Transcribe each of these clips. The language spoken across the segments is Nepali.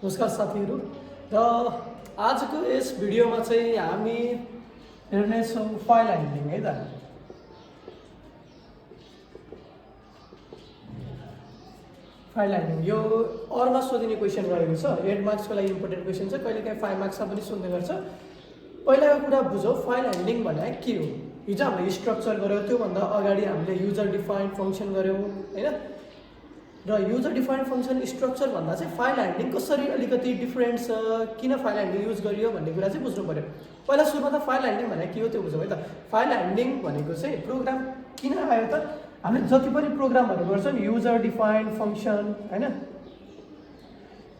नमस्कार साथीहरू र आजको यस भिडियोमा चाहिँ हामी हेर्नेछौँ फाइल ह्यान्डलिङ है त। फाइल ह्यान्डलिङ यो अरूमा सोधिने क्वेसन गरेको छ, 8 मार्क्सको लागि इम्पोर्टेन्ट क्वेसन छ, कहिलेकाहीँ 5 मार्क्समा पनि सोध्ने गर्छ। पहिलाको कुरा बुझौँ, फाइल ह्यान्डलिङ भने के हो। हिजो हामीले स्ट्रक्चर गऱ्यौँ, त्योभन्दा अगाडि हामीले युजर डिफाइन्ड फङ्सन गऱ्यौँ हैन। र युजर डिफाइन्ड फङ्सन स्ट्रक्चर भन्दा चाहिँ फाइल ह्यान्डलिङ कसरी अलिकति डिफरेन्ट छ, किन फाइल ह्यान्डलिङ युज गरियो भन्ने कुरा चाहिँ बुझ्नु पर्यो। पहिला सुरुमा त फाइल ह्यान्डलिङ भनेको के हो त्यो बुझौँ है त। फाइल ह्यान्डलिङ भनेको चाहिँ प्रोग्राम किन आयो त, हामीले जति पनि प्रोग्रामहरू गर्छौँ युजर डिफाइन्ड फङ्सन हैन,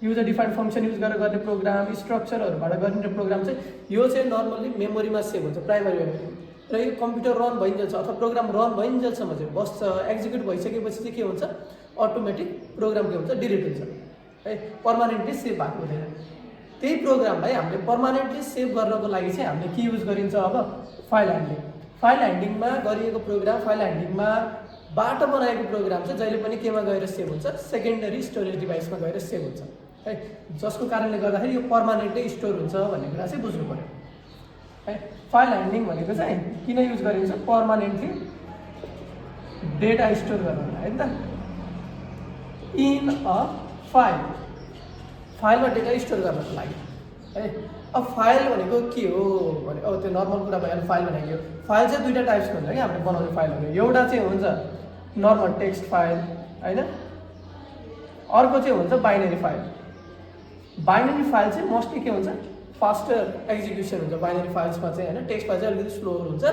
युजर डिफाइन्ड फङ्सन युज गरेर गर्ने प्रोग्राम, स्ट्रक्चरहरूबाट गर्ने प्रोग्राम चाहिँ यो चाहिँ नर्मल्ली मेमोरीमा सेभ हुन्छ, प्राइमरी मेमोरी। र यो कम्प्युटर रन भइन्जेलछ अथवा प्रोग्राम रन भइन्जेलसम्म चाहिँ बस्छ। एक्जिक्युट भइसकेपछि चाहिँ के हुन्छ, अटोमेटिक प्रोग्राम के हुन्छ, डिलिट हुन्छ है, पर्मानेन्टली सेभ भएको हुँदैन। त्यही प्रोग्रामलाई हामीले पर्मानेन्टली सेभ गर्नको लागि चाहिँ हामीले के युज गरिन्छ, अब फाइल ह्यान्डलिङ। फाइल ह्यान्डलिङमा गरिएको प्रोग्राम, फाइल ह्यान्डलिङमा बाट बनाएको प्रोग्राम चाहिँ जहिले पनि केमा गएर सेभ हुन्छ, सेकेन्डरी स्टोरेज डिभाइसमा गएर सेभ हुन्छ है, जसको कारणले गर्दाखेरि यो पर्मानेन्टली स्टोर हुन्छ भन्ने कुरा चाहिँ बुझ्नु पर्यो है। फाइल ह्यान्डलिङ भनेको चाहिँ किन युज गरिन्छ, पर्मानेन्टली डेटा स्टोर गर्नलाई है त, इन अ फाइल, फाइलमा डेटा स्टोर गर्नको लागि है। अब फाइल भनेको के हो भने अब त्यो नर्मल कुरा भइहाल्यो। फाइल भनेको फाइल चाहिँ दुईवटा टाइप्सको हुन्छ कि हामीले बनाउने फाइलहरू। एउटा चाहिँ हुन्छ नर्मल टेक्स्ट फाइल होइन, अर्को चाहिँ हुन्छ बाइनरी फाइल। बाइनरी फाइल चाहिँ मोस्टली के हुन्छ, फास्टर एक्जिक्युसन हुन्छ बाइनरी फाइल्समा चाहिँ होइन। टेक्स्ट फाइल चाहिँ अलिकति स्लोहरू हुन्छ।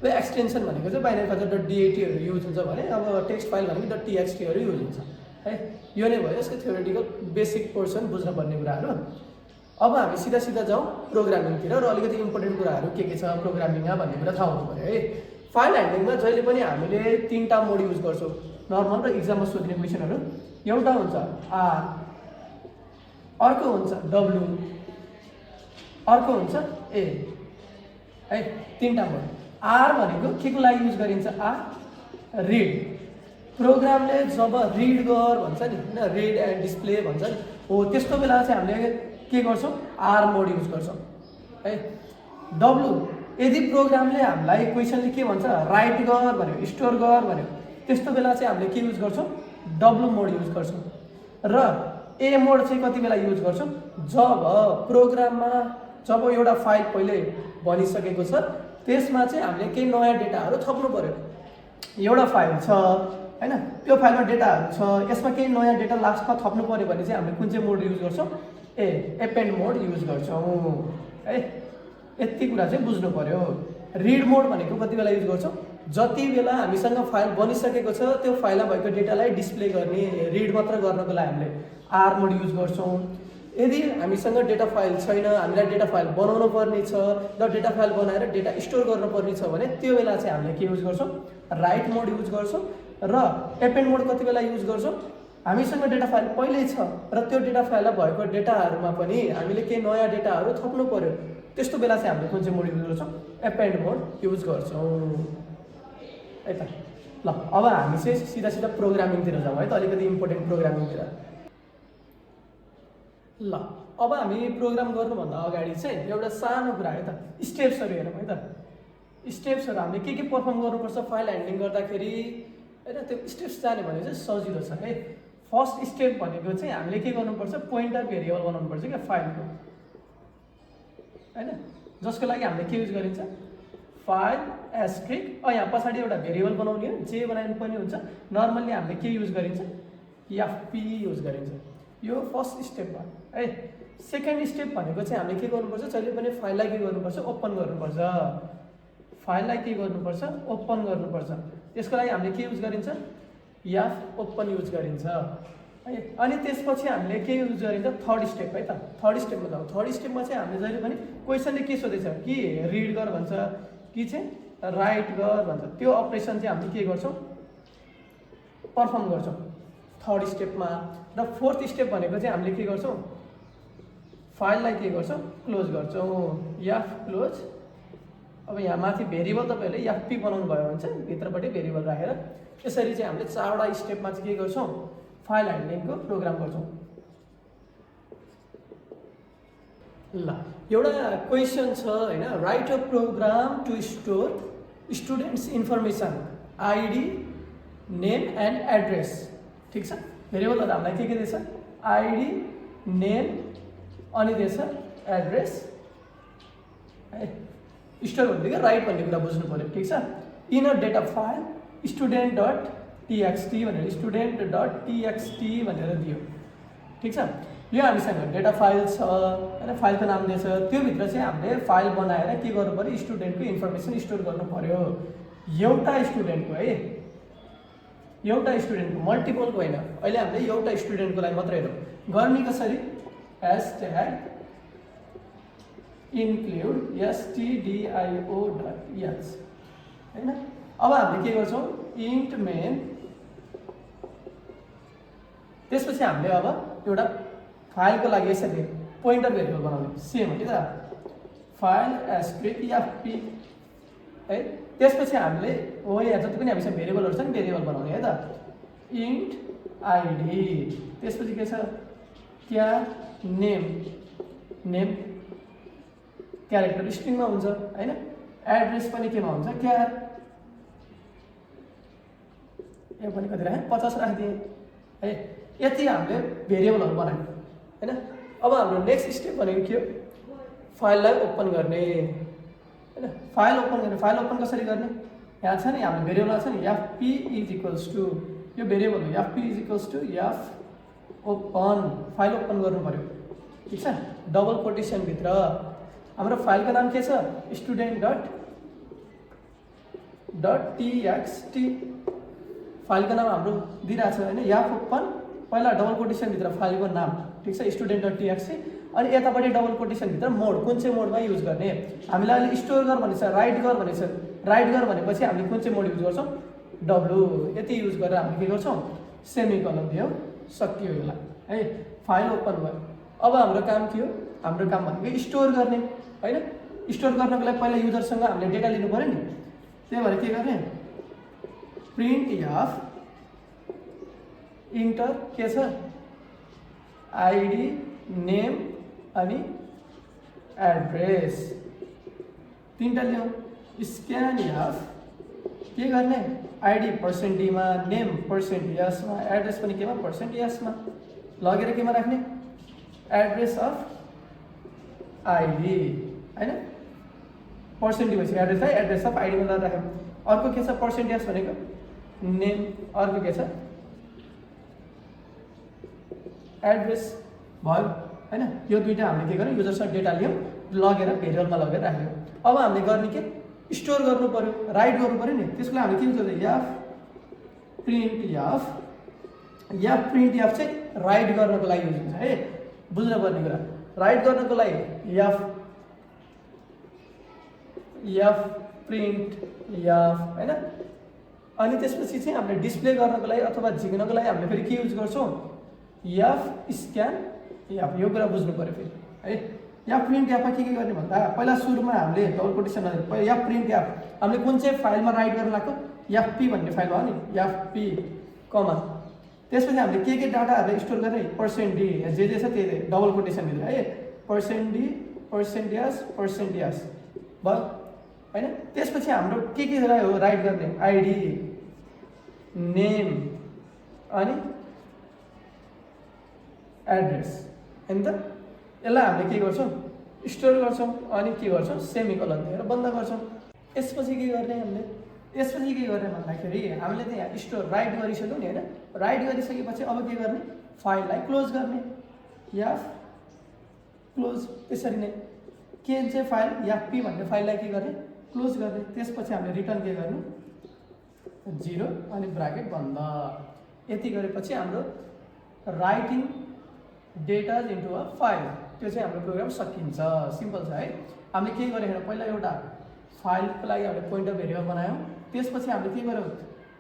र एक्सटेन्सन भनेको चाहिँ बाइनरी फाइल चाहिँ .dat युज हुन्छ भने अब टेक्स्ट फाइल भनेको .txt युज हुन्छ है। यो नै भयो यसको थ्योरेटिकल बेसिक पोर्सन बुझ्नुपर्ने कुराहरू। अब हामी सिधा सिधा जाउँ प्रोग्रामिङतिर र अलिकति इम्पोर्टेन्ट कुराहरू के छ प्रोग्रामिङमा भन्ने कुरा थाहा हुनु पऱ्यो है। फाइल ह्यान्डलिङमा जहिले पनि हामीले तीनवटा मोड युज गर्छौँ नर्मल र इक्जाममा सोध्ने क्वेसनहरू। एउटा हुन्छ आर, अर्को हुन्छ डब्लु, अर्को हुन्छ ए है, तीनवटा मोड। आर भनेको के को लागि युज गरिन्छ, आर रिड, प्रोग्रामले जब रिड गर भन्छ नि होइन, रिड एन्ड डिस्प्ले भन्छ नि हो, त्यस्तो बेला चाहिँ हामीले के गर्छौँ, आर मोड युज गर्छौँ है। डब्लु, यदि प्रोग्रामले हामीलाई क्वेसनले के भन्छ, राइट गर भन्यो, स्टोर गर भन्यो, त्यस्तो बेला चाहिँ हामीले के युज गर्छौँ, डब्लु मोड युज गर्छौँ। र ए मोड चाहिँ कति बेला युज गर्छौँ, जब प्रोग्राममा जब एउटा फाइल पहिले बनिसकेको छ त्यसमा चाहिँ हामीले केही नयाँ डेटाहरू थप्नु पऱ्यो। एउटा फाइल छ होइन, त्यो फाइलमा डेटाहरू छ, यसमा केही नयाँ डेटा लास्टमा थप्नु पऱ्यो भने चाहिँ हामीले कुन चाहिँ मोड युज गर्छौँ, एपेन्ड मोड युज गर्छौँ है। यति कुरा चाहिँ बुझ्नु पऱ्यो। रिड मोड भनेको कति बेला युज गर्छौँ, जति बेला हामीसँग फाइल बनिसकेको छ त्यो फाइलमा भएको डेटालाई डिस्प्ले गर्ने, रिड मात्र गर्नको लागि हामीले आर मोड युज गर्छौँ। यदि हामीसँग डेटा फाइल छैन, हामीलाई डेटा फाइल बनाउनु पर्ने छ र डेटा फाइल बनाएर डेटा स्टोर गर्नुपर्ने छ भने त्यो बेला चाहिँ हामीले के युज गर्छौँ, राइट मोड युज गर्छौँ। र एपेन्ड मोड कति बेला युज गर्छौँ, हामीसँग डेटा फाइल पहिल्यै छ र त्यो डेटा फाइलमा भएको डेटाहरूमा पनि हामीले केही नयाँ डेटाहरू थप्नु पऱ्यो, त्यस्तो बेला चाहिँ हामीले कुन चाहिँ मोड युज गर्छौँ, एपेन्ड मोड युज गर्छौँ है त। ल अब हामी चाहिँ सिधा सिधा प्रोग्रामिङतिर जाउँ है त, अलिकति इम्पोर्टेन्ट प्रोग्रामिङतिर। ल अब हामी प्रोग्राम गर्नुभन्दा अगाडि चाहिँ एउटा सानो कुरा है त, स्टेप्सहरू हेरौँ है त। स्टेप्सहरू हामीले के पर्फर्म गर्नुपर्छ फाइल ह्यान्डलिङ गर्दाखेरि होइन, त्यो स्टेप्स जाने भने चाहिँ सजिलो छ है। फर्स्ट स्टेप भनेको चाहिँ हामीले के गर्नुपर्छ, पोइन्टर भेरिएबल बनाउनुपर्छ क्या फाइलको होइन, जसको लागि हामीले के युज गरिन्छ, फाइल एस्ट्रिक, यहाँ पछाडि एउटा भेरिएबल बनाउने हो, जे बनाउनु पनि हुन्छ। नर्मल्ली हामीले के युज गरिन्छ, एफपी युज गरिन्छ। यो फर्स्ट स्टेप भयो है। सेकेन्ड स्टेप भनेको चाहिँ हामीले के गर्नुपर्छ, जहिले पनि फाइललाई के गर्नुपर्छ, ओपन गर्नुपर्छ। फाइललाई के गर्नुपर्छ, ओपन गर्नुपर्छ। त्यसको लागि हामीले के युज गरिन्छ, एफ ओपन युज गरिन्छ है। अनि त्यसपछि हामीले के युज गरिन्छ, थर्ड स्टेप है त। थर्ड स्टेपमा जाउँ। थर्ड स्टेपमा चाहिँ हामीले जहिले पनि क्वेसनले के सोधेछ, कि रिड गर भन्छ कि चाहिँ राइट गर भन्छ, त्यो अपरेसन चाहिँ हामीले के गर्छौँ, पर्फर्म गर्छौँ थर्ड स्टेपमा। र फोर्थ स्टेप भनेको चाहिँ हामीले के गर्छौँ, फाइललाई के गर्छौँ, क्लोज गर्छौँ, एफ क्लोज। अब यहाँ माथि भेरिएबल तपाईँहरूले एफपी बनाउनु भयो भने चाहिँ भित्रपट्टि भेरिएबल राखेर यसरी चाहिँ हामीले चारवटा स्टेपमा चाहिँ के गर्छौँ, फाइल ह्यान्डलिङको प्रोग्राम गर्छौँ। ल एउटा क्वेसन छ होइन, write a program to store students information ID name and address. ठिक छ, भेरिएबलहरू हामीलाई के दिएछ, आइडी नेम अनि दिएछ एड्रेस है। स्टोर भनेको राइट भन्ने कुरा बुझ्नु पऱ्यो। ठिक छ, in a data file student dot TXT भनेर स्टुडेन्ट डट टीएक्सटी भनेर दियो। ठिक छ, यो हामीसँग डेटा फाइल छ होइन, फाइलको नाम दिएछ, त्योभित्र चाहिँ हामीले फाइल बनाएर के गर्नु पऱ्यो, स्टुडेन्टको इन्फर्मेसन स्टोर गर्नु पऱ्यो। एउटा स्टुडेन्टको है, एउटा स्टुडेन्टको, मल्टिपलको होइन। अहिले हामीले एउटा स्टुडेन्टको लागि मात्रै हेरौँ। गर्ने कसरी, #include stdio.h होइन। अब हामीले के गर्छौँ, इन्ट मेन, त्यसपछि हामीले अब एउटा फाइलको लागि यसरी पोइन्टर भेरिएबल बनाउने, सेम हो कि त, फाइल *fp है। त्यसपछि हामीले हो यहाँ जति पनि हामीसँग भेरिएबलहरू छ नि, भेरिएबल बनाउने है त, इन्ट आइडी, त्यसपछि के छ, क्या नेम, नेम क्यारेक्टर स्ट्रिङमा हुन्छ होइन, एड्रेस पनि केमा हुन्छ, क्या यो पनि कति राखेँ, 50 राखिदिएँ है। यति हामीले भेरिएबलहरू बनायौँ होइन। अब हाम्रो नेक्स्ट स्टेप भनेको के हो, फाइललाई ओपन गर्ने होइन। फाइल ओपन गर्ने, फाइल ओपन कसरी गर्ने, यहाँ छ नि हाम्रो भेरिएबल छ नि, fp इज टु, यो भेरिएबल हो, fp is to f open, file open गर्नु पऱ्यो। ठिक छ, डबल कोटेसनभित्र हाम्रो फाइलको नाम के छ, स्टुडेन्ट डट टीएक्सटी, फाइलको नाम हाम्रो दिइरहेको छ होइन, f ओपन, पहिला डबल कोटेसनभित्र फाइलको नाम। ठिक छ, स्टुडेन्ट डट टीएक्सटी, अनि यतापट्टि डबल कोटेसनभित्र मोड, कुन चाहिँ मोडमा युज गर्ने, हामीलाई अहिले स्टोर गर भनेछ, राइट गर भनेछ, राइट गर भनेपछि हामीले कुन चाहिँ मोड युज गर्छौँ, W, यति युज गरेर हामीले के गर्छौँ, सेमिकलन दियो, सकियो यसलाई है। फाइल ओपन भयो। अब हाम्रो काम के हो, हाम्रो काम भनेको स्टोर गर्ने होइन। स्टोर गर्नको लागि पहिला युजरसँग हामीले डेटा लिनु पऱ्यो नि, त्यही भएर के गर्ने, प्रिन्ट एफ इन्टर के छ, आइडी नेम अनि एड्रेस, तीनटा ल्याउँ। स्क्यान एफ के गर्ने, आइडी %d मा, नेम %s मा, एड्रेस पनि केमा, %s मा, लगेर केमा राख्ने, एड्रेस अफ आइडी होइन, % भएपछि एड्रेस है, एड्रेस अफ आइडीमा राख्यौँ। अर्को के छ, %s भनेको नेम, अर्को के छ, एड्रेस भयो होइन। यो दुईवटा हामीले के गर्यौँ, युजरसँग डेटा लियौँ, लगेर भेरिएबलमा लगेर राख्यौँ। अब हामीले गर्ने के, स्टोर गर्नु पऱ्यो, राइट गर्नु पऱ्यो नि, त्यसको लागि हामीले के युज गर्छौँ, एफ प्रिन्ट एफ चाहिँ राइट गर्नको लागि युज हुन्छ है, बुझ्नुपर्ने कुरा। राइट गर्नको लागि एफ प्रिन्ट एफ होइन। अनि त्यसपछि चाहिँ हामीले डिस्प्ले गर्नको लागि अथवा झिक्नको लागि हामीले फेरि के युज गर्छौँ, एफ स्क्यान एफ, यो कुरा बुझ्नु पऱ्यो फेरि है। एफ प्रिन्ट एफमा के गर्ने भन्दा, पहिला सुरुमा हामीले डबल कोटेसन पहिला एफ प्रिन्ट एफ हामीले कुन चाहिँ फाइलमा राइट गर्न लाग्यो, एफपी भन्ने फाइल हो नि, एफपी कमा, त्यसपछि हामीले के डाटाहरूलाई स्टोर गर्ने, %d, जे छ त्यही डबल कोटेसनभित्र है, %d %s भयो होइन। त्यसपछि हाम्रो के हो राइट गर्ने, आइडी नेम अनि एड्रेस होइन त। यसलाई हामीले के गर्छौँ, स्टोर गर्छौँ अनि के गर्छौँ, सेमिकलन दिएर बन्द गर्छौँ। यसपछि के गर्ने हामीले, यसपछि के गर्ने भन्दाखेरि हामीले त यहाँ स्टोर राइट गरिसक्यौँ नि होइन। राइट गरिसकेपछि अब के गर्ने, फाइललाई क्लोज गर्ने, एफ क्लोज, त्यसरी नै के चाहिँ फाइल एफपी भन्ने फाइललाई के गर्ने, क्लोज गर्ने। त्यसपछि हामीले रिटर्न के गर्नु, 0 अनि ब्राकेट बन्द। यति गरेपछि हाम्रो writing data into a file, त्यो चाहिँ हाम्रो प्रोग्राम सकिन्छ। सिम्पल छ है। हामीले के गरेर पहिला एउटा फाइलको लागि हामीले पोइन्टर भेरिएबल बनायौँ, त्यसपछि हामीले के गर्यौँ,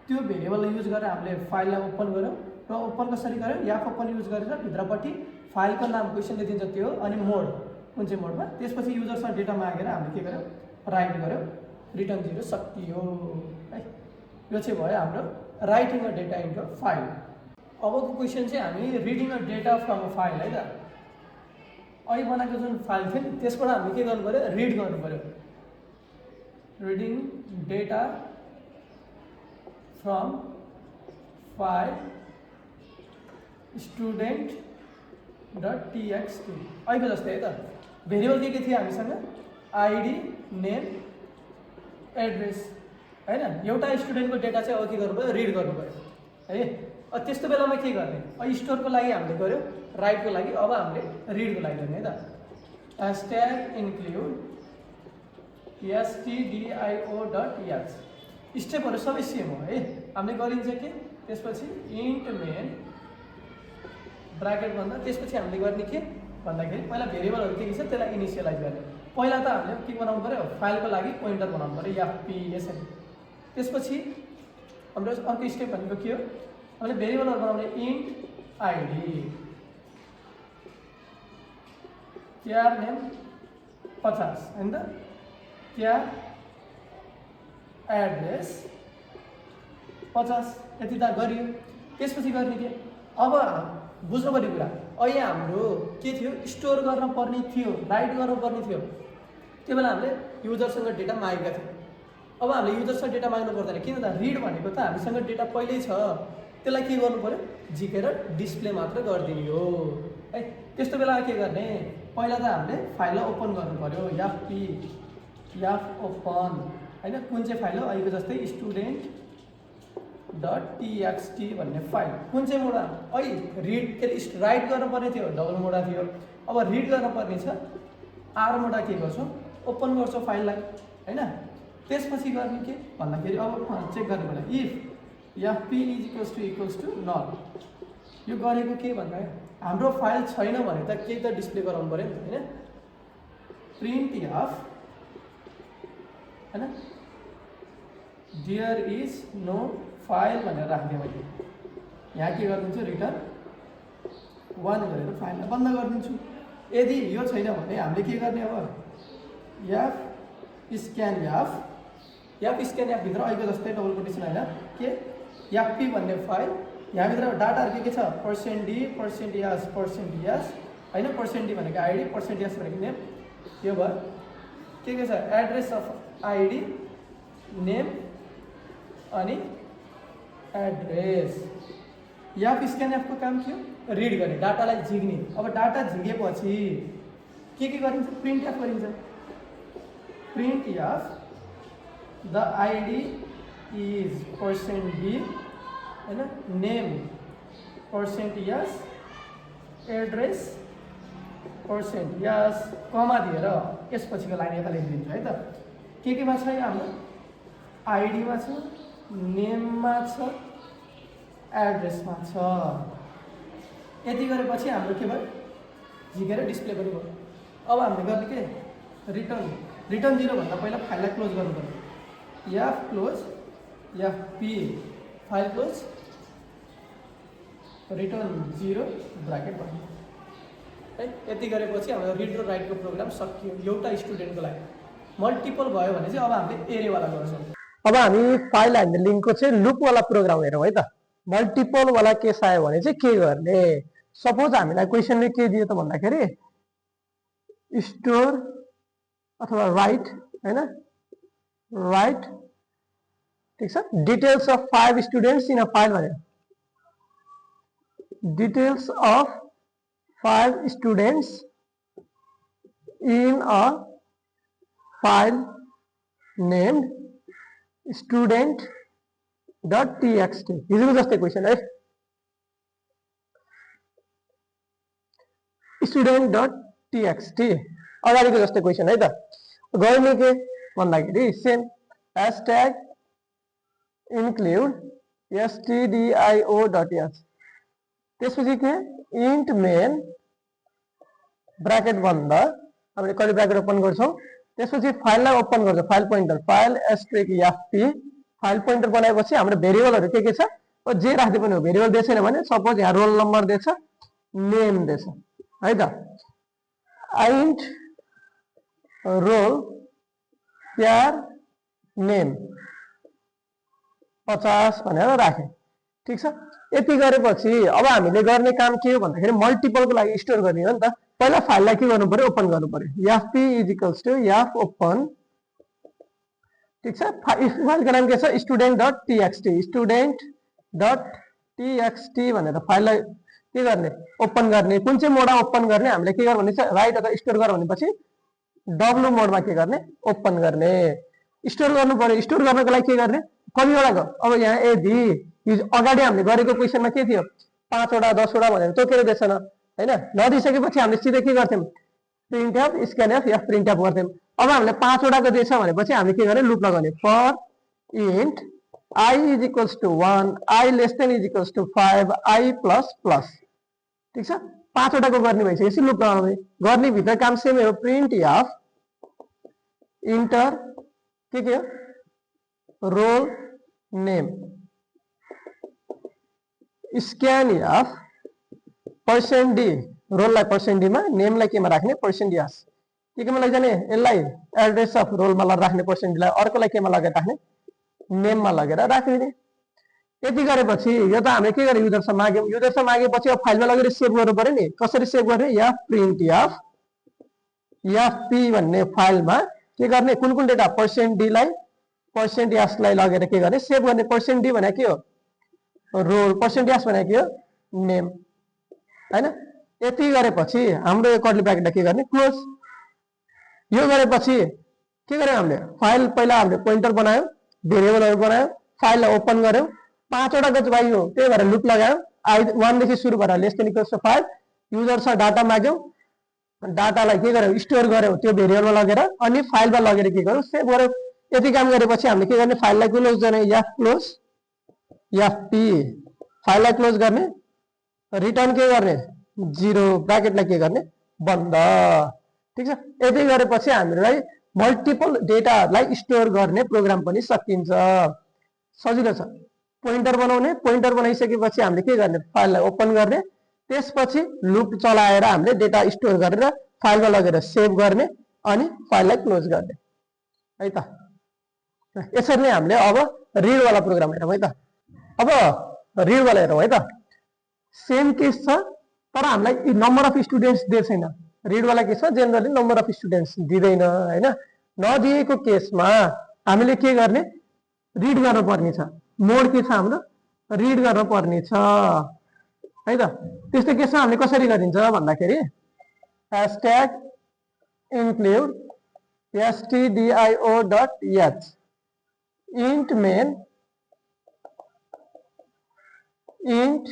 त्यो भेरिएबललाई युज गरेर हामीले फाइललाई ओपन गऱ्यौँ र ओपन कसरी गऱ्यौँ, एफ ओपन युज गरेर भित्रपट्टि फाइलको नाम क्वेसनले दिन्छ त्यो अनि मोड कुन चाहिँ मोडमा, त्यसपछि युजरसँग डेटा मागेर हामीले के गर्यौँ, राइट गऱ्यौँ, रिटर्न 0 सकियो है। यो चाहिँ भयो हाम्रो writing a data into a file. अबको क्वेसन चाहिँ हामी reading a data from a file है त। अहिले बनाएको जुन फाइल थियो नि त्यसबाट हामीले के गर्नु पर्यो रिड गर्नु पर्यो reading data from file student.txt अहिलेको जस्तै है त भेरिएबल के थियो हामीसँग आइडी नेम एड्रेस हैन एउटा स्टुडेन्टको डेटा चाहिँ अब के गर्नु पर्यो रिड गर्नु पर्यो है त्यस्तो बेलामा के गर्ने स्टोरको लागि हामीले गर्यो राइटको लागि अब हामीले रिडको लागि गर्ने है त hashtag include stdio.ex स्टेपहरु सबै सेम हो है हामीले गरिन्छ के त्यसपछि int main ब्राकेट भन्दा त्यसपछि हामीले गर्ने के भन्दाखेरि पहिला भेरिएबलहरु के छ त्यसलाई इनिशियलाइज गर्ने पहिला त हामीले के बनाउनु पर्यो फाइलको लागि पोइन्टर बनाउनु पर्यो fp यसरी त्यसपछि हाम्रो अर्को स्टेप भनेको के हो हामीले भेरिएबलहरु बनाउने int id char name 50 हैन त char एड्रेस 50 यति त गरियो त्यसपछि गर्ने के अब बुझ्नु पर्ने कुरा अहिले हाम्रो के थियो स्टोर गर्न पर्ने थियो राइट गर्नु पर्ने थियो त्यो बेला हामीले युजरसँग डेटा मागेका थियौँ अब हामीले युजरसँग डेटा माग्नु पर्दैन किन त रिड भनेको त हामीसँग डेटा पहिल्यै छ त्यसलाई के गर्नु पर्यो झिकेर डिस्प्ले मात्र गरिदिने हो है त्यस्तो बेला के गर्ने पहिला त हामीले फाइललाई ओपन गर्नु पर्यो fp open हैन कुन चाहिँ फाइल हो अहिलेको जस्तै student.txt भन्ने फाइल कुन चाहिँ मोडा अहिले रिड के राइट गर्नुपर्ने थियो डबल मोडा थियो अब रिड गर्नुपर्ने छ आर मोडा के गर्छौँ ओपन गर्छौँ फाइललाई हैन त्यसपछि गर्ने के भन्दाखेरि अब चेक गर्नु पर्यो इफ fp इक्वल्स टु नल यो गरेको के भन्दा हाम्रो फाइल छैन भने त केही त डिस्प्ले गराउनु पर्यो नि त हैन प्रिन्ट एफ हैन देयर इज नो फाइल भनेर राख्दिएँ मैले यहाँ के गरिदिन्छु रिटर्न 1 गरेर फाइललाई बन्द गरिदिन्छु यदि यो छैन भने हामीले के गर्ने अब स्क्यान भित्र अहिलेको जस्तै डबल कोटेसन होइन के fp भन्ने फाइल यहाँभित्र डाटाहरू के छ %d %s होइन %d भनेको आइडी %s भनेको नेम यो भयो के छ एड्रेस अफ आइडी नेम अनि एड्रेस स्क्यानएफको काम के हो रिड गर्ने डाटालाई झिक्ने अब डाटा झिकेपछि के गरिन्छ प्रिन्ट एफ गरिन्छ print F the ID is %d हैन नेम %s एड्रेस %s कमा दिएर यसपछिको लाइन यता लेखिदिन्छु है त केमा छ हाम्रो आइडीमा छ नेममा छ एड्रेसमा छ यति गरेपछि हाम्रो के भयो झिकेर डिस्प्ले पनि भयो अब हामीले गर्ने के रिटर्न 0 भन्दा पहिला फाइललाई क्लोज गर्नु पर्यो close fp file close return 0 bracket भन्नु है यति गरेपछि हाम्रो रिड र राइटको प्रोग्राम सकियो एउटा स्टुडेन्टको लागि मल्टिपल भयो भने चाहिँ अब हामीले एरेवाला गर्छौँ अब हामी फाइल ह्यान्डलिङको चाहिँ लुपवाला प्रोग्राम हेरौँ है त मल्टिपलवाला केस आयो भने चाहिँ के गर्ने सपोज हामीलाई क्वेसनले के दियो त भन्दाखेरि स्टोर अथवा राइट हैन राइट ठीक छ details of 5 students in a file भन्यो details of 5 students in a file named student.txt हिजोको जस्तै क्वेसन है student.txt अगाडिको जस्तै क्वेसन है त गर्ने के भन्दाखेरि सेम hashtag include stdio.h त्यसपछि के int main ब्राकेट बन्द हामीले कर्ली ब्राकेट ओपन गर्छौं त्यसपछि फाइललाई ओपन गर्छौं file pointer file fp file pointer बनाएपछि हाम्रो भेरिएबलहरु के छ जे राख्दै पनि हो भेरिएबल दिएको छैन भने सपोज यहाँ रोल नम्बर दिएछ नेम दिएछ है त int रोल char नेम 50 भनेर राखे ठीक छ यति गरेपछि अब हामीले गर्ने काम के हो भन्दाखेरि मल्टिपलको लागि स्टोर गर्ने हो नि त पहिला फाइललाई के गर्नु पर्यो ओपन गर्नु पर्यो FP is equals to F open ठीक छ फाइलको नाम के छ student dot TXT student dot TXT भनेर फाइललाई के गर्ने ओपन गर्ने कुन चाहिँ मोडमा ओपन गर्ने हामीले के गर्ने छ राइट अथवा स्टोर गर भनेपछि डब्लु मोडमा के गर्ने ओपन गर्ने स्टोर गर्नु पर्यो स्टोर गर्नको लागि के गर्ने कतिवटाको अब यहाँ ए बी हिजो अगाडि हामीले गरेको क्वेसनमा के थियो 5 वटा 10 वटा भनेर तोकेर दिएछ न हैन नदिइसकेपछि हामीले सिधै के गर्थ्यौं printf scanf printf गर्थ्यौं अब हामीले 5 वटाको दिएछ भनेपछि हामीले के गर्ने लुप लगाउने for int I is equals to 1, I less than is equals to 5, I plus plus. ठीक छ 5 वटाको गर्ने भइसकेपछि लुप लगाउने गर्ने भित्र काम सेम हो प्रिन्ट एफ इन्टर के हो roll name scanf percent D रोललाई पर्सेन्ट डी मा नेमलाई केमा राख्ने पर्सेन्ट एस केमा लैजाने यसलाई एड्रेस अफ रोलमा राख्ने पर्सेन्ट डी लाई अर्कोलाई केमा लगेर राख्ने नेममा लगेर राखिदिने यति गरेपछि यो त हामीले के गरे युजरसँग माग्यौं युजरसँग मागेपछि अब फाइलमा लगेर सेभ गर्नु पर्यो नि कसरी सेभ गर्ने एफ प्रिन्ट एफ एफपी भन्ने फाइलमा के गर्ने कुन कुन डेटा पर्सेन्ट डी लाई पर्सेन्ट एस लाई लगेर के गर्ने सेभ गर्ने पर्सेन्ट डी भने के हो रोल पर्सेन्ट एस भने के हो नेम हैन यति गरेपछि हाम्रो कर्ली ब्र्याकेटलाई के गर्ने क्लोज यो गरेपछि के गर्यौं हामीले फाइल पहिला हामीले पोइन्टर बनायौं भेरिएबलहरु बनायौं फाइललाई ओपन गर्यौं 5 वटाको चाहियो त्यही भएर लुप लगायौं आई 1 देखि सुरु भएर लेस देन इक्वल्स टु 5 युजरसँग डाटा माग्यौं डाटालाई के गर्यौं स्टोर गर्यौं त्यो भेरिएबलमा लगेर अनि फाइलमा लगेर के गर्यौं सेभ गर्यौं यति काम गरेपछि हामीले के गर्ने फाइललाई क्लोज गर्ने एफ क्लोज एफपी फाइललाई क्लोज गर्ने रिटर्न के गर्ने 0 ब्र्याकेटलाई के गर्ने बन्द ठीक छ यति गरेपछि हामीलाई मल्टिपल डेटालाई स्टोर गर्ने प्रोग्राम पनि सकिन्छ सजिलो छ पोइन्टर बनाउने पोइन्टर बनाइसकेपछि हामीले के गर्ने फाइललाई ओपन गर्ने त्यसपछि लुप चलाएर हामीले डेटा स्टोर गरेर फाइलमा लगेर सेभ गर्ने अनि फाइललाई क्लोज गर्ने है त यसरी नै हामीले अब रिड वाला प्रोग्राम हेरौँ है त अब रिड वाला हेरौँ है त सेम केस छ तर हामीलाई नम्बर अफ स्टुडेन्ट्स दिएको छैन रिड वाला के छ जेनरली नम्बर अफ स्टुडेन्ट्स दिदैन हैन नदिएको केसमा हामीले के गर्ने रिड गर्न पर्ने छ मोड के छ हाम्रो रिड गर्न पर्ने छ है त त्यस्तो केसमा हामीले कसरी गरिन्छ भन्दाखेरि hashtag include stdio.h int main int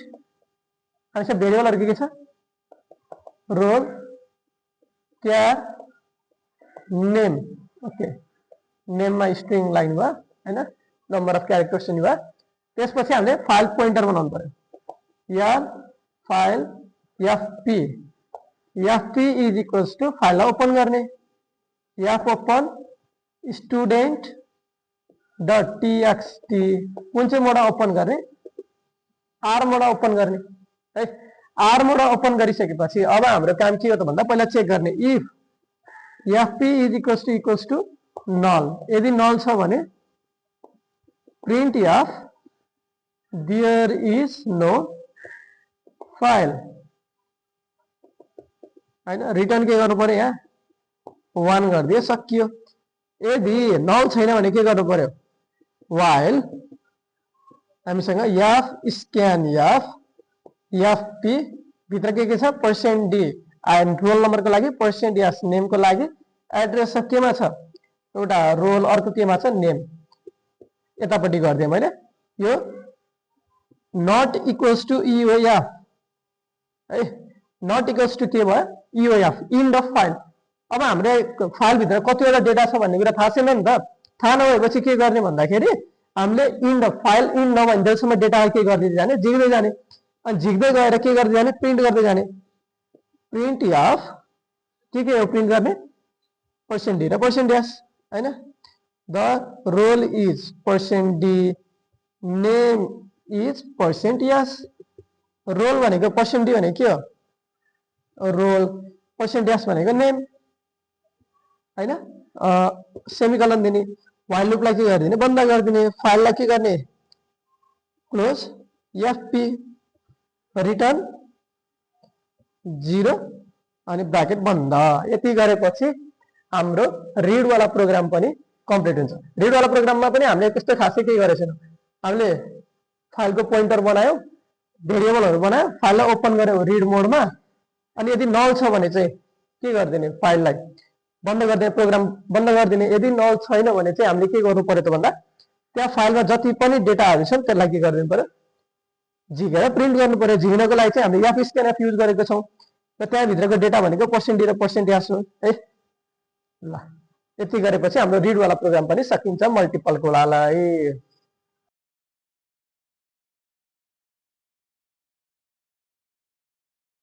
अच्छा भेरिएबलहरु के छ रोल char name ओके नेममा स्ट्रिङ लाइन भयो हैन नम्बर अफ क्यारेक्टर्स नि भयो त्यसपछि हामीले फाइल पोइन्टर बनाउनु पर्यो यार file FP FP is equals to file open गर्ने fopen student dot TXT कुन चाहिँ मोड ओपन गर्ने आर मोड ओपन गर्ने है आर मोड ओपन गरिसकेपछि अब हाम्रो काम के हो त भन्दा पहिला चेक गर्ने if FP is equals to null यदि नल छ भने printf there is no file हैन रिटर्न के गर्नु पर्यो यहाँ 1 गरिदिए सकियो यदि नल छैन भने के गर्नु पर्यो व्हाइल हामीसँग एफ स्क्यान एफ एफपी भित्र के छ पर्सेन्ट डी एन्ड रोल नम्बरको लागि पर्सेन्ट एस नेमको लागि एड्रेस केमा छ एउटा रोल अर्को केमा छ नेम यतापट्टि गर्दिए मैले यो नट इक्वल्स टु इओएफ है नट इक्वल्स टु के भयो इओएफ इन्ड अफ फाइल अब हाम्रो फाइल भित्र कतिवटा डेटा छ भन्ने कुरा थाहा छैन नि त थाहा नभएपछि के गर्ने भन्दाखेरि हामीले इन्ड अफ फाइल इन्ड नभइन्जेलसम्म डेटा के गर्दै जाने झिक्दै जाने अनि झिक्दै गएर के गर्दै जाने प्रिन्ट गर्दै जाने प्रिन्ट एफ के हो प्रिन्ट गर्ने पर्सेन्ट डी र पर्सेन्ट एस हैन the roll is percent D name is percent S roll भनेको पर्सेन्ट डी भनेको के हो रोल पर्सेन्ट एस भनेको नेम हैन सेमिकोलन दिने व्हाइल लुपलाई के गरिदिने बन्द गरिदिने फाइललाई के गर्ने क्लोज एफपी रिटर्न 0 अनि ब्राकेट बन्द। यति गरेपछि हाम्रो रिड वाला प्रोग्राम पनि कम्प्लिट हुन्छ। रिड वाला प्रोग्राममा पनि हामीले त्यस्तो खासै केही गरेको छैनौँ। हामीले फाइलको पोइन्टर बनायौँ, भेरिएबलहरू बनायो, फाइललाई ओपन गर्यो रिड मोडमा, अनि यदि नल छ भने चाहिँ के गरिदिने, फाइललाई बन्द गरिदिने, प्रोग्राम बन्द गरिदिने। यदि नल छैन भने चाहिँ हामीले के गर्नु पर्यो त भन्दा त्यहाँ फाइलमा जति पनि डेटाहरू छन् त्यसलाई के गरिदिनु पर्यो, झिकेर प्रिन्ट गर्नु पर्यो। झिक्नको लागि चाहिँ हामीले याफ स्क्यानएफ युज गरेको छौँ र त्यहाँभित्रको डेटा भनेको पर्सेन्ट डी र पर्सेन्ट यास हो है। ल यति गरेपछि हाम्रो रिडवाला प्रोग्राम पनि सकिन्छ मल्टिपलको लालाई।